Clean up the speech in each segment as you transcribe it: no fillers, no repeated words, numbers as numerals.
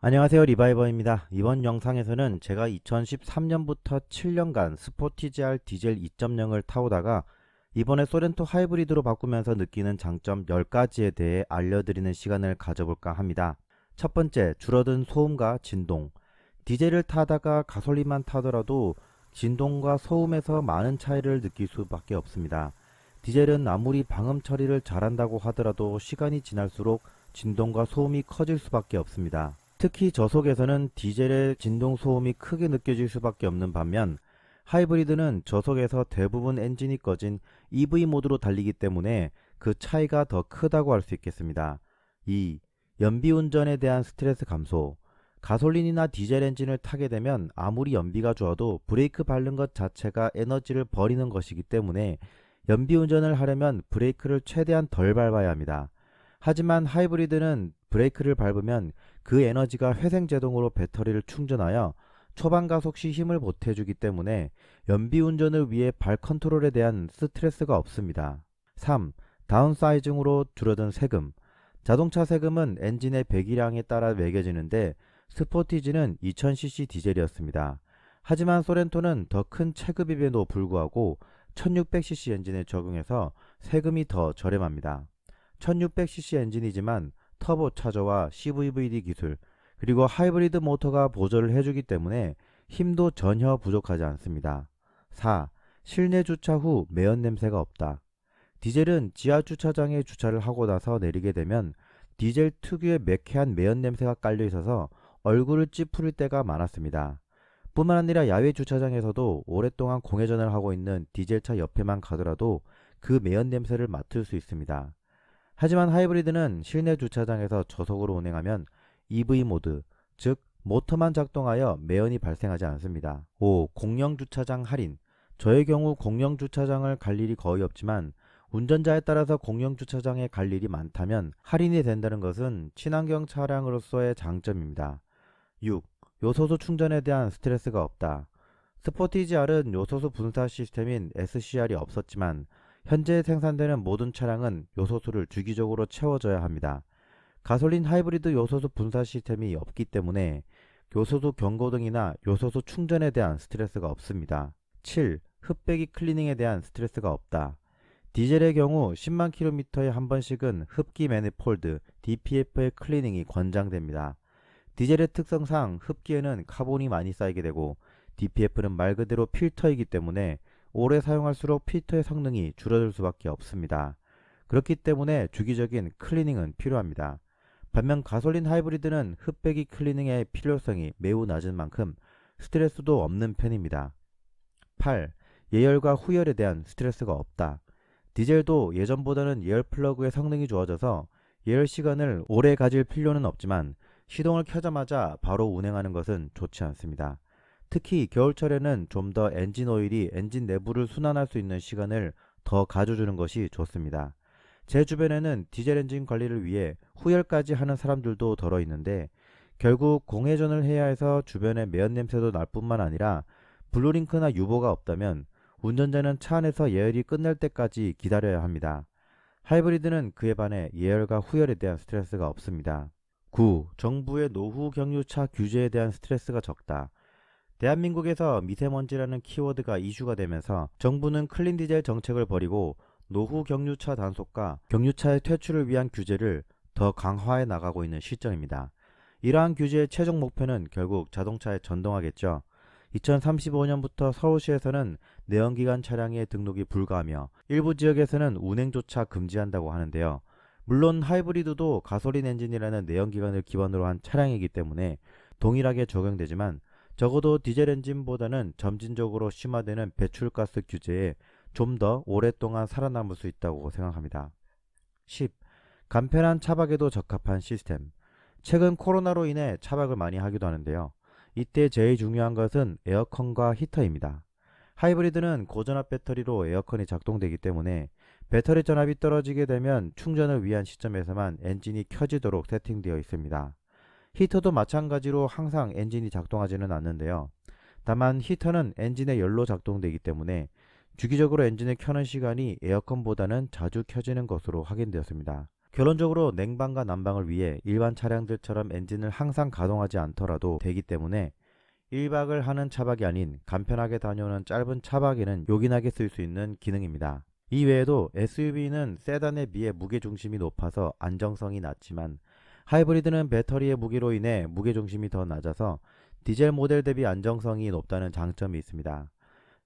안녕하세요, 리바이버입니다. 이번 영상에서는 제가 2013년부터 7년간 스포티지 R 디젤 2.0을 타오다가 이번에 소렌토 하이브리드로 바꾸면서 느끼는 장점 10가지에 대해 알려드리는 시간을 가져볼까 합니다. 첫 번째, 줄어든 소음과 진동. 디젤을 타다가 가솔린만 타더라도 진동과 소음에서 많은 차이를 느낄 수밖에 없습니다. 디젤은 아무리 방음 처리를 잘한다고 하더라도 시간이 지날수록 진동과 소음이 커질 수밖에 없습니다. 특히 저속에서는 디젤의 진동 소음이 크게 느껴질 수밖에 없는 반면 하이브리드는 저속에서 대부분 엔진이 꺼진 EV 모드로 달리기 때문에 그 차이가 더 크다고 할 수 있겠습니다. 2. 연비 운전에 대한 스트레스 감소. 가솔린이나 디젤 엔진을 타게 되면 아무리 연비가 좋아도 브레이크 밟는 것 자체가 에너지를 버리는 것이기 때문에 연비 운전을 하려면 브레이크를 최대한 덜 밟아야 합니다. 하지만 하이브리드는 브레이크를 밟으면 그 에너지가 회생제동으로 배터리를 충전하여 초반 가속 시 힘을 보태주기 때문에 연비 운전을 위해 발 컨트롤에 대한 스트레스가 없습니다. 3. 다운사이징으로 줄어든 세금. 자동차 세금은 엔진의 배기량에 따라 매겨지는데 스포티지는 2000cc 디젤이었습니다. 하지만 소렌토는 더 큰 체급임에도 불구하고 1600cc 엔진에 적용해서 세금이 더 저렴합니다. 1600cc 엔진이지만 터보 차저와 CVVD 기술, 그리고 하이브리드 모터가 보조를 해주기 때문에 힘도 전혀 부족하지 않습니다. 4. 실내 주차 후 매연 냄새가 없다. 디젤은 지하 주차장에 주차를 하고 나서 내리게 되면 디젤 특유의 매캐한 매연 냄새가 깔려 있어서 얼굴을 찌푸릴 때가 많았습니다. 뿐만 아니라 야외 주차장에서도 오랫동안 공회전을 하고 있는 디젤차 옆에만 가더라도 그 매연 냄새를 맡을 수 있습니다. 하지만 하이브리드는 실내 주차장에서 저속으로 운행하면 EV 모드, 즉 모터만 작동하여 매연이 발생하지 않습니다. 5. 공영 주차장 할인. 저의 경우 공영 주차장을 갈 일이 거의 없지만 운전자에 따라서 공영 주차장에 갈 일이 많다면 할인이 된다는 것은 친환경 차량으로서의 장점입니다. 6. 요소수 충전에 대한 스트레스가 없다. 스포티지 R은 요소수 분사 시스템인 SCR이 없었지만 현재 생산되는 모든 차량은 요소수를 주기적으로 채워줘야 합니다. 가솔린 하이브리드 요소수 분사 시스템이 없기 때문에 요소수 경고등이나 요소수 충전에 대한 스트레스가 없습니다. 7. 흡배기 클리닝에 대한 스트레스가 없다. 디젤의 경우 10만 킬로미터에 한 번씩은 흡기 매니폴드 DPF의 클리닝이 권장됩니다. 디젤의 특성상 흡기에는 카본이 많이 쌓이게 되고 DPF는 말 그대로 필터이기 때문에 오래 사용할수록 필터의 성능이 줄어들 수밖에 없습니다. 그렇기 때문에 주기적인 클리닝은 필요합니다. 반면 가솔린 하이브리드는 흡배기 클리닝의 필요성이 매우 낮은 만큼 스트레스도 없는 편입니다. 8. 예열과 후열에 대한 스트레스가 없다. 디젤도 예전보다는 예열 플러그의 성능이 좋아져서 예열 시간을 오래 가질 필요는 없지만 시동을 켜자마자 바로 운행하는 것은 좋지 않습니다. 특히 겨울철에는 좀 더 엔진 오일이 엔진 내부를 순환할 수 있는 시간을 더 가져주는 것이 좋습니다. 제 주변에는 디젤 엔진 관리를 위해 후열까지 하는 사람들도 덜어 있는데 결국 공회전을 해야 해서 주변에 매연 냄새도 날 뿐만 아니라 블루링크나 유보가 없다면 운전자는 차 안에서 예열이 끝날 때까지 기다려야 합니다. 하이브리드는 그에 반해 예열과 후열에 대한 스트레스가 없습니다. 9. 정부의 노후 경유차 규제에 대한 스트레스가 적다. 대한민국에서 미세먼지라는 키워드가 이슈가 되면서 정부는 클린 디젤 정책을 벌이고 노후 경유차 단속과 경유차의 퇴출을 위한 규제를 더 강화해 나가고 있는 시점입니다. 이러한 규제의 최종 목표는 결국 자동차에 전동하겠죠. 2035년부터 서울시에서는 내연기관 차량의 등록이 불가하며 일부 지역에서는 운행조차 금지한다고 하는데요. 물론 하이브리드도 가솔린 엔진이라는 내연기관을 기반으로 한 차량이기 때문에 동일하게 적용되지만 적어도 디젤 엔진보다는 점진적으로 심화되는 배출가스 규제에 좀 더 오랫동안 살아남을 수 있다고 생각합니다. 10. 간편한 차박에도 적합한 시스템. 최근 코로나로 인해 차박을 많이 하기도 하는데요. 이때 제일 중요한 것은 에어컨과 히터입니다. 하이브리드는 고전압 배터리로 에어컨이 작동되기 때문에 배터리 전압이 떨어지게 되면 충전을 위한 시점에서만 엔진이 켜지도록 세팅되어 있습니다. 히터도 마찬가지로 항상 엔진이 작동하지는 않는데요. 다만 히터는 엔진의 열로 작동되기 때문에 주기적으로 엔진을 켜는 시간이 에어컨보다는 자주 켜지는 것으로 확인되었습니다. 결론적으로 냉방과 난방을 위해 일반 차량들처럼 엔진을 항상 가동하지 않더라도 되기 때문에 1박을 하는 차박이 아닌 간편하게 다녀오는 짧은 차박에는 요긴하게 쓸 수 있는 기능입니다. 이 외에도 SUV는 세단에 비해 무게중심이 높아서 안정성이 낮지만 하이브리드는 배터리의 무게로 인해 무게중심이 더 낮아서 디젤 모델 대비 안정성이 높다는 장점이 있습니다.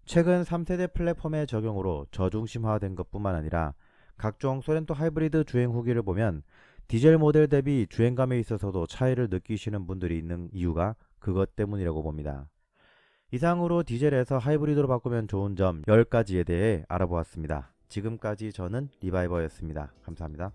최근 3세대 플랫폼의 적용으로 저중심화된 것뿐만 아니라 각종 소렌토 하이브리드 주행 후기를 보면 디젤 모델 대비 주행감에 있어서도 차이를 느끼시는 분들이 있는 이유가 그것 때문이라고 봅니다. 이상으로 디젤에서 하이브리드로 바꾸면 좋은 점 10가지에 대해 알아보았습니다. 지금까지 저는 리바이버였습니다. 감사합니다.